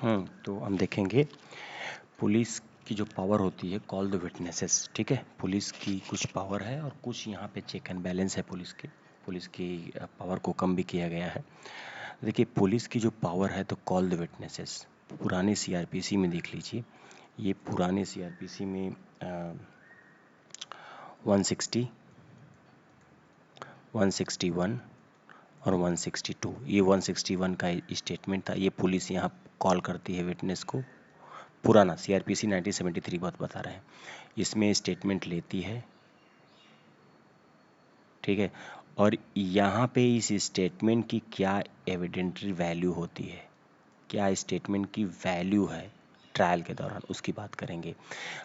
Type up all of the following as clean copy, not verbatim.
तो हम देखेंगे पुलिस की जो पावर होती है, कॉल द विटनेसेस। ठीक है, पुलिस की कुछ पावर है और कुछ यहाँ पे चेक एंड बैलेंस है पुलिस की पावर को कम भी किया गया है। देखिए, पुलिस की जो पावर है तो कॉल द विटनेसेस, पुराने सीआरपीसी में देख लीजिए। ये पुराने सीआरपीसी में 160, 161 और 162, ये 161 का स्टेटमेंट था। ये पुलिस यहाँ कॉल करती है विटनेस को। पुराना सीआरपीसी 1973 बात बता रहे हैं, इसमें स्टेटमेंट लेती है। ठीक है, और यहाँ पे इस स्टेटमेंट की क्या एविडेंटरी वैल्यू होती है, क्या स्टेटमेंट की वैल्यू है ट्रायल के दौरान, उसकी बात करेंगे।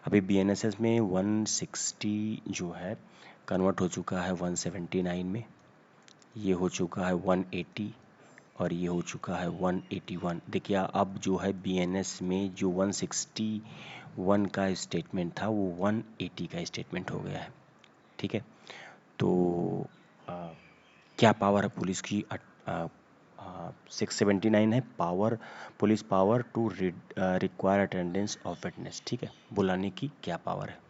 अभी बीएनएसएस में 160 जो है कन्वर्ट हो चुका है 179 में, ये हो चुका है 180 और ये हो चुका है 181। देखिए, अब जो है बीएनएस में जो 161 का स्टेटमेंट था वो 180 का स्टेटमेंट हो गया है। ठीक है, तो क्या पावर है पुलिस की? 679 है power, police power to require attendance of witness. ठीक है, बुलाने की क्या पावर है?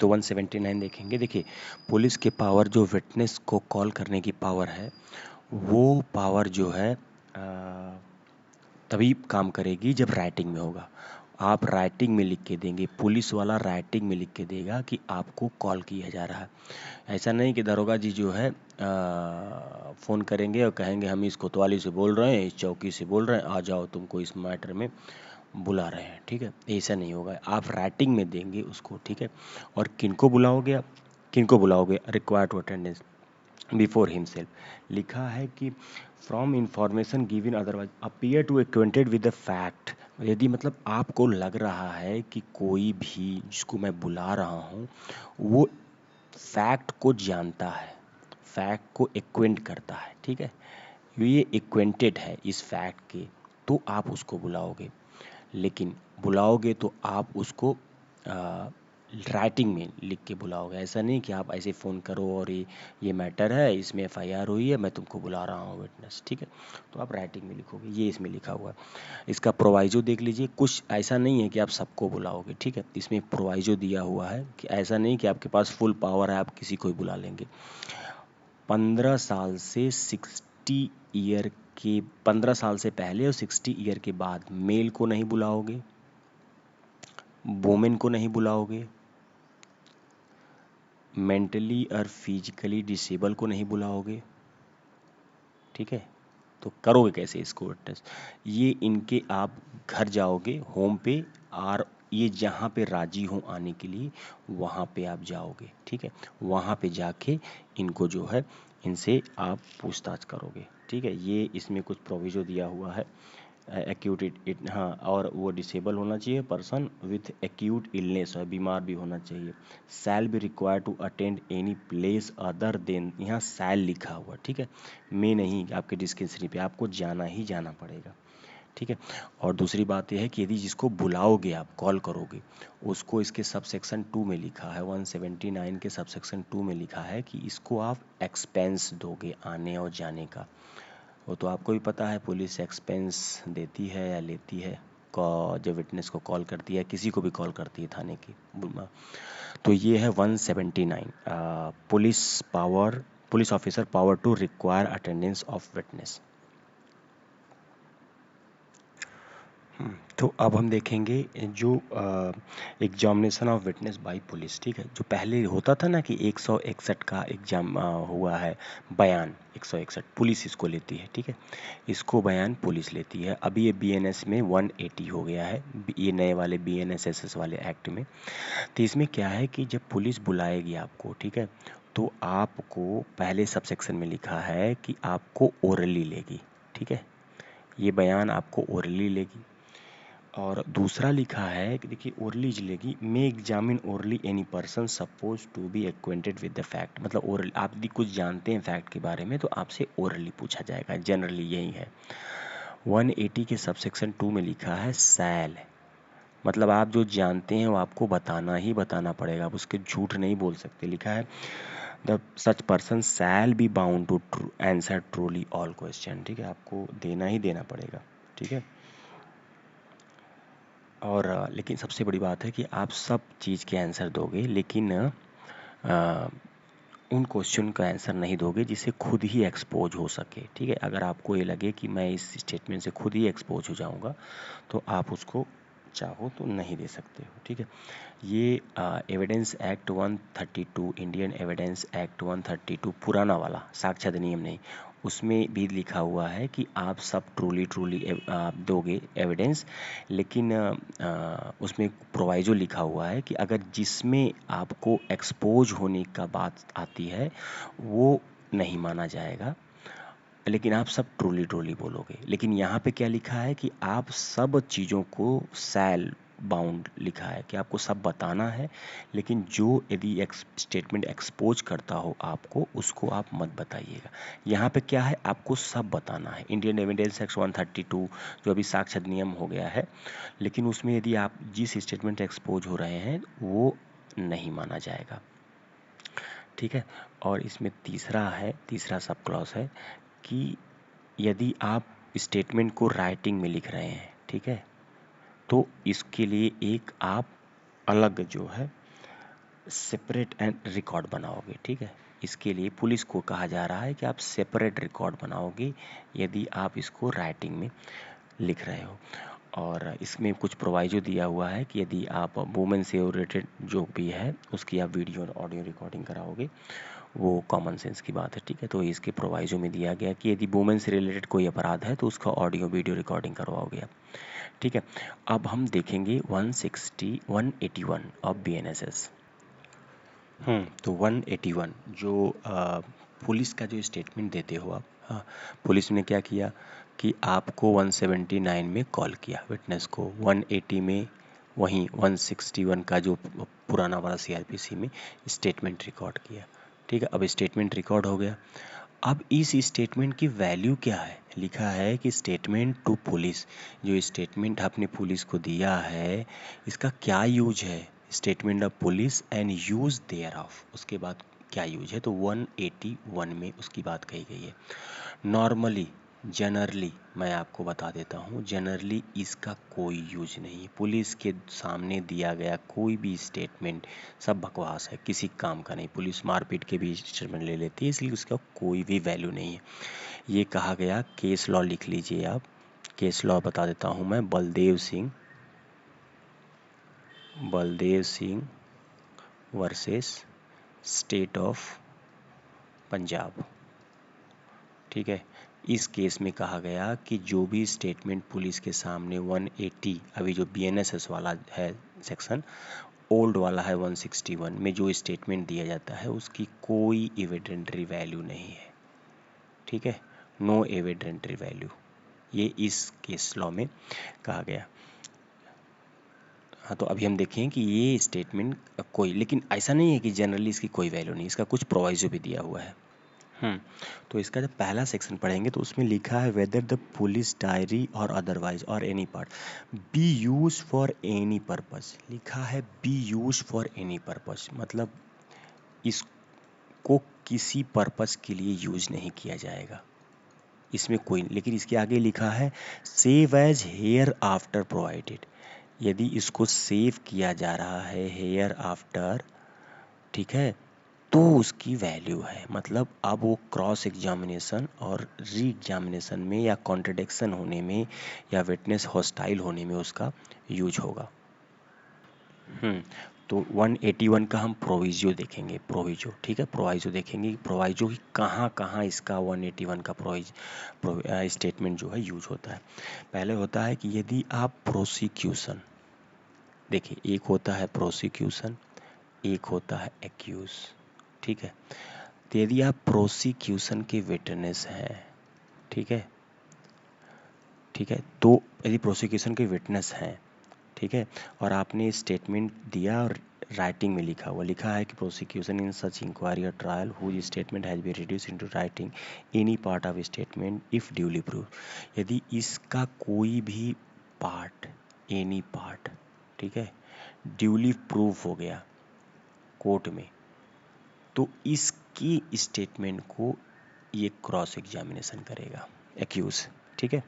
तो 179 देखेंगे। देखिए, पुलिस के पावर जो विटनेस को कॉल करने की पावर है, वो पावर जो है तभी काम करेगी जब राइटिंग में होगा। आप राइटिंग में लिख के देंगे, पुलिस वाला राइटिंग में लिख के देगा कि आपको कॉल किया जा रहा है। ऐसा नहीं कि दरोगा जी जो है फ़ोन करेंगे और कहेंगे हम इस कोतवाली से बोल रहे हैं, इस चौकी से बोल रहे हैं, आ जाओ तुमको इस मैटर में बुला रहे हैं। ठीक है, ऐसा नहीं होगा, आप राइटिंग में देंगे उसको। ठीक है, और किनको बुलाओगे आप, किनको बुलाओगे? Required to attendance before himself. लिखा है कि from information given otherwise appear to acquainted with the fact. यदि मतलब आपको लग रहा है कि कोई भी जिसको मैं बुला रहा हूँ वो फैक्ट को जानता है, फैक्ट को एक्वेंट करता है। ठीक है, ये एक्वेंटेड है इस फैक्ट के, तो आप उसको बुलाओगे। लेकिन बुलाओगे तो आप उसको राइटिंग में लिख के बुलाओगे। ऐसा नहीं कि आप ऐसे फ़ोन करो और ये मैटर है, इसमें एफआईआर हुई है, मैं तुमको बुला रहा हूँ विटनेस। ठीक है, तो आप राइटिंग में लिखोगे, ये इसमें लिखा हुआ है। इसका प्रोवाइजो देख लीजिए, कुछ ऐसा नहीं है कि आप सबको बुलाओगे। ठीक है, इसमें प्रोवाइजो दिया हुआ है कि ऐसा नहीं कि आपके पास फुल पावर है आप किसी को ही बुला लेंगे। 15 साल से 60 ईयर के, 15 साल से पहले और 60 ईयर के बाद मेल को नहीं बुलाओगे, वोमेन को नहीं बुलाओगे, मेंटली और फिजिकली डिसेबल को नहीं बुलाओगे। ठीक है, तो करोगे कैसे इसको विटनेस? ये इनके आप घर जाओगे होम पे, और ये जहाँ पे राजी हो आने के लिए वहाँ पे आप जाओगे। ठीक है, वहाँ पे जाके इनको जो है इनसे आप पूछताछ करोगे। ठीक है, ये इसमें कुछ प्रोविजो दिया हुआ है। एक्यूट हाँ, और वो डिसेबल होना चाहिए, पर्सन विथ एक्यूट इलनेस है, बीमार भी होना चाहिए। Shall be require to attend any place other than, यहाँ शैल लिखा हुआ। ठीक है, मैं नहीं, आपके डिस्क्रिप्शन पे आपको जाना ही जाना पड़ेगा। ठीक है, और दूसरी बात यह है कि यदि जिसको बुलाओगे आप, कॉल करोगे, उसको इसके सब सेक्शन 2 में लिखा है, 179 के सब सेक्शन 2 में लिखा है कि इसको आप एक्सपेंस दोगे आने और जाने का। वो तो आपको भी पता है, पुलिस एक्सपेंस देती है या लेती है जब विटनेस को कॉल करती है, किसी को भी कॉल करती है थाने की। तो ये है 179 police power, police officer power to require attendance of witness. तो अब हम देखेंगे जो examination of witness by police. ठीक है, जो पहले होता था ना कि 161 का एग्जाम हुआ है, बयान 161 पुलिस इसको लेती है। ठीक है, इसको बयान पुलिस लेती है। अभी ये बीएनएस में 180 हो गया है, ये नए वाले बीएनएसएसएस वाले एक्ट में। तो इसमें क्या है कि जब पुलिस बुलाएगी आपको, ठीक है, तो आपको पहले सब सेक्शन में लिखा है कि आपको ओरली लेगी। ठीक है, ये बयान आपको ओरली लेगी। और दूसरा लिखा है कि देखिए, ओरली लेगी, may examine orally any person suppose to be acquainted with the fact. मतलब ओरली, आप यदि कुछ जानते हैं फैक्ट के बारे में तो आपसे ओरली पूछा जाएगा, जनरली यही है। 180 के सबसेक्शन 2 में लिखा है सैल, मतलब आप जो जानते हैं वो आपको बताना ही बताना पड़ेगा, आप उसके झूठ नहीं बोल सकते। लिखा है the such person shall be bound to answer truly all question. ठीक है, आपको देना ही देना पड़ेगा। ठीक है, और लेकिन सबसे बड़ी बात है कि आप सब चीज़ के आंसर दोगे, लेकिन उन क्वेश्चन का आंसर नहीं दोगे जिससे खुद ही एक्सपोज हो सके। ठीक है, अगर आपको ये लगे कि मैं इस स्टेटमेंट से खुद ही एक्सपोज हो जाऊंगा तो आप उसको चाहो तो नहीं दे सकते हो। ठीक है, ये evidence act 132, Indian evidence act 132 पुराना वाला साक्ष्य अधिनियम नहीं, उसमें भी लिखा हुआ है कि आप सब ट्रूली दोगे एविडेंस, लेकिन उसमें प्रोवाइजो लिखा हुआ है कि अगर जिसमें आपको एक्सपोज होने का बात आती है वो नहीं माना जाएगा, लेकिन आप सब ट्रूली बोलोगे। लेकिन यहाँ पे क्या लिखा है कि आप सब चीज़ों को सैल बाउंड लिखा है कि आपको सब बताना है, लेकिन जो यदि स्टेटमेंट एक्सपोज करता हो आपको, उसको आप मत बताइएगा। यहाँ पे क्या है, आपको सब बताना है। इंडियन एविडेंस एक्ट 132 जो अभी साक्ष्य अधिनियम हो गया है, लेकिन उसमें यदि आप जिस स्टेटमेंट एक्सपोज हो रहे हैं वो नहीं माना जाएगा। ठीक है, और इसमें तीसरा सब क्लॉज है कि यदि आप स्टेटमेंट को राइटिंग में लिख रहे हैं, ठीक है, तो इसके लिए एक आप अलग जो है सेपरेट एंड रिकॉर्ड बनाओगे। ठीक है, इसके लिए पुलिस को कहा जा रहा है कि आप सेपरेट रिकॉर्ड बनाओगे यदि आप इसको राइटिंग में लिख रहे हो। और इसमें कुछ प्रोवाइजो दिया हुआ है कि यदि आप वुमेन से रिलेटेड जो भी है उसकी आप वीडियो और ऑडियो रिकॉर्डिंग कराओगे, वो कॉमन सेंस की बात है। ठीक है, तो इसके प्रोवाइजो में दिया गया कि यदि वुमेन से रिलेटेड कोई अपराध है तो उसका ऑडियो वीडियो रिकॉर्डिंग करवाओगे आप। ठीक है, अब हम देखेंगे 181 ऑफ BNSS। तो 181 जो पुलिस का जो स्टेटमेंट देते हो आप, पुलिस ने क्या किया कि आपको 179 में कॉल किया विटनेस को, 180 में वहीं 161 का जो पुराना वाला CRPC में स्टेटमेंट रिकॉर्ड किया। ठीक है, अब स्टेटमेंट रिकॉर्ड हो गया। अब इस स्टेटमेंट की वैल्यू क्या है, लिखा है कि स्टेटमेंट टू पुलिस, जो स्टेटमेंट आपने पुलिस को दिया है इसका क्या यूज है, statement of police and use their of, उसके बाद क्या यूज है, तो 181 में उसकी बात कही गई है। नॉर्मली जनरली मैं आपको बता देता हूँ, जनरली इसका कोई यूज नहीं। पुलिस के सामने दिया गया कोई भी स्टेटमेंट सब बकवास है, किसी काम का नहीं। पुलिस मारपीट के भी स्टेटमेंट ले लेती है, इसलिए उसका कोई भी वैल्यू नहीं है। ये कहा गया, केस लॉ लिख लीजिए आप, केस लॉ बता देता हूँ मैं, Baldev Singh versus state of Punjab. ठीक है, इस केस में कहा गया कि जो भी स्टेटमेंट पुलिस के सामने 180, अभी जो BNSS वाला है सेक्शन, ओल्ड वाला है 161 में जो स्टेटमेंट दिया जाता है उसकी कोई एविडेंटरी वैल्यू नहीं है। ठीक है, नो एविडेंटरी वैल्यू, ये इस केस लॉ में कहा गया। हाँ, तो अभी हम देखें कि ये स्टेटमेंट कोई, लेकिन ऐसा नहीं है कि जनरली इसकी कोई वैल्यू नहीं, इसका कुछ प्रोवाइजो भी दिया हुआ है। तो इसका जब पहला सेक्शन पढ़ेंगे तो उसमें लिखा है वेदर द पुलिस डायरी और अदरवाइज और any part B use for any purpose, लिखा है B use for any purpose, मतलब इसको किसी पर्पस के लिए यूज नहीं किया जाएगा, इसमें कोई। लेकिन इसके आगे लिखा है save as hereafter provided, यदि इसको सेव किया जा रहा है हेयर आफ्टर, ठीक है, तो उसकी वैल्यू है। मतलब अब वो क्रॉस एग्जामिनेशन और री एग्जामिनेशन में या कॉन्ट्रडिक्शन होने में या विटनेस हॉस्टाइल होने में उसका यूज होगा। तो 181 का हम प्रोविजो देखेंगे, प्रोविजो, ठीक है, प्रोवाइजो देखेंगे, प्रोवाइजो की कहाँ कहाँ इसका 181 का स्टेटमेंट जो है यूज होता है। पहले होता है कि यदि आप प्रोसिक्यूशन, देखिए एक होता है प्रोसिक्यूशन, एक होता है एक्यूज। ठीक है, तो यदि आप प्रोसिक्यूशन के विटनेस हैं, ठीक है, तो यदि प्रोसिक्यूशन के विटनेस हैं, ठीक है, और आपने स्टेटमेंट दिया और राइटिंग में लिखा है कि प्रोसिक्यूशन इन सच इंक्वायरी और trial whose statement has been reduce into writing any part of statement if duly prove, यदि इसका कोई भी पार्ट, एनी पार्ट, ठीक है, ड्यूली प्रूव हो गया कोर्ट में, तो इस इसकी स्टेटमेंट को ये क्रॉस एग्जामिनेशन करेगा एक्यूज, ठीक है,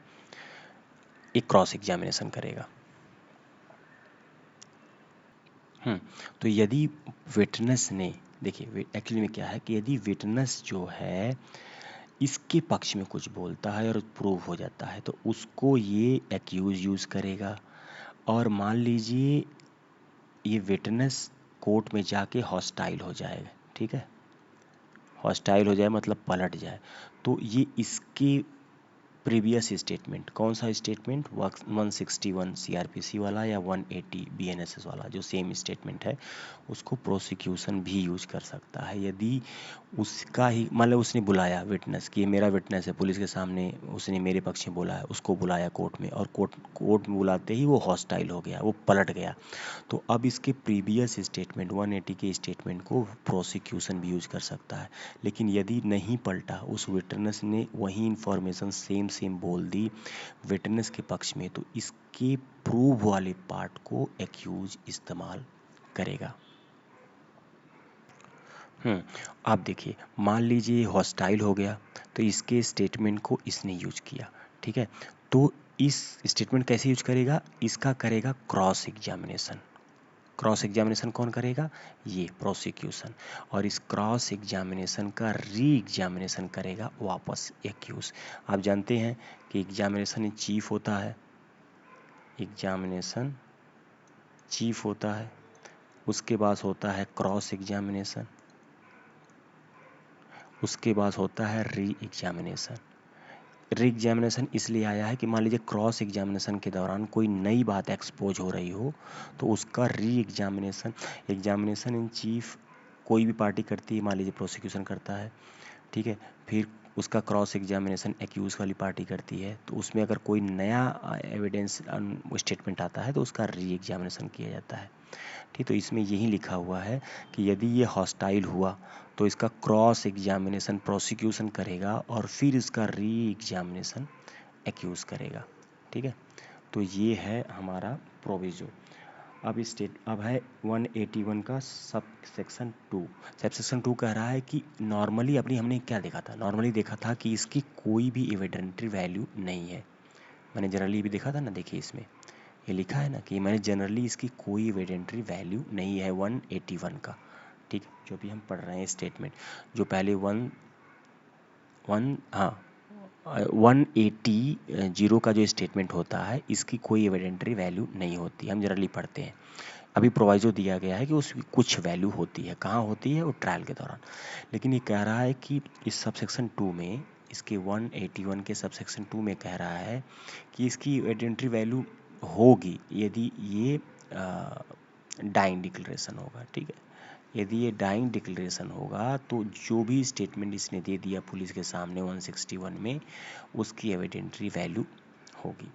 एक क्रॉस एग्जामिनेशन करेगा। तो यदि विटनेस ने, देखिए एक्चुअली में क्या है कि यदि विटनेस जो है इसके पक्ष में कुछ बोलता है और प्रूव हो जाता है तो उसको ये एक्यूज यूज करेगा। और मान लीजिए ये विटनेस कोर्ट में जाके हॉस्टाइल हो जाएगा, ठीक है, हॉस्टाइल हो जाए मतलब पलट जाए, तो ये इसके प्रीवियस स्टेटमेंट, कौन सा स्टेटमेंट, 161 सीआरपीसी वाला या 180 बीएनएसएस वाला जो सेम स्टेटमेंट है, उसको प्रोसिक्यूशन भी यूज कर सकता है। यदि उसका ही मतलब उसने बुलाया विटनेस कि ये मेरा विटनेस है, पुलिस के सामने उसने मेरे पक्ष में बोला है, उसको बुलाया कोर्ट में और कोर्ट में बुलाते ही वो हॉस्टाइल हो गया, वो पलट गया, तो अब इसके प्रीवियस स्टेटमेंट 180 के स्टेटमेंट को प्रोसिक्यूशन भी यूज कर सकता है। लेकिन यदि नहीं पलटा, उस विटनेस ने वही इंफॉर्मेशन सेम बोल दी विटनेस के पक्ष में, तो इसके प्रूव वाले पार्ट को एक्यूज इस्तेमाल करेगा। आप देखिए, मान लीजिए हॉस्टाइल हो गया तो इसके स्टेटमेंट को इसने यूज किया, ठीक है, तो इस स्टेटमेंट कैसे यूज करेगा, इसका करेगा क्रॉस एग्जामिनेशन। क्रॉस एग्जामिनेशन कौन करेगा, ये प्रोसिक्यूशन, और इस क्रॉस एग्जामिनेशन का री एग्जामिनेशन करेगा वापस एक्यूज। आप जानते हैं कि एग्जामिनेशन इन चीफ होता है, एग्जामिनेशन चीफ होता है, उसके बाद होता है क्रॉस एग्जामिनेशन, उसके बाद होता है री एग्जामिनेशन। री एग्जामिनेशन इसलिए आया है कि मान लीजिए क्रॉस एग्जामिनेशन के दौरान कोई नई बात एक्सपोज हो रही हो तो उसका re examination, examination in chief कोई भी पार्टी करती है, मान लीजिए प्रोसिक्यूशन करता है, ठीक है, फिर उसका क्रॉस एग्जामिनेशन एक्यूज वाली पार्टी करती है, तो उसमें अगर कोई नया एविडेंस स्टेटमेंट आता है तो उसका री एग्जामिनेशन किया जाता है, ठीक। तो इसमें यही लिखा हुआ है कि यदि ये हॉस्टाइल हुआ तो इसका क्रॉस एग्जामिनेशन प्रोसिक्यूशन करेगा और फिर इसका री एग्जामिनेशन एक्यूज करेगा, ठीक है। तो ये है हमारा प्रोविजो। अब है 181 का सब सेक्शन 2। सब सेक्शन 2 कह रहा है कि नॉर्मली अपनी हमने क्या देखा था, नॉर्मली देखा था कि इसकी कोई भी एविडेंटरी वैल्यू नहीं है। मैंने जनरली भी देखा था ना, देखिए इसमें ये लिखा है ना कि मैंने जनरली इसकी कोई एविडेंटरी वैल्यू नहीं है 181 का, ठीक, जो भी हम पढ़ रहे हैं स्टेटमेंट, जो पहले 180 जीरो का जो स्टेटमेंट होता है इसकी कोई एविडेंटरी वैल्यू नहीं होती, हम जनरली पढ़ते हैं। अभी प्रोवाइजो दिया गया है कि उसकी कुछ वैल्यू होती है, कहाँ होती है, वो ट्रायल के दौरान। लेकिन ये कह रहा है कि इस सबसेक्शन 2 में, इसके 181 के सबसेक्शन 2 में कह रहा है कि इसकी एविडेंटरी वैल्यू होगी यदि ये डाइंग डिक्लेरेशन होगा, ठीक है। यदि ये डाइंग डिक्लेरेशन होगा तो जो भी स्टेटमेंट इसने दे दिया पुलिस के सामने 161 में, उसकी एविडेंटरी वैल्यू होगी।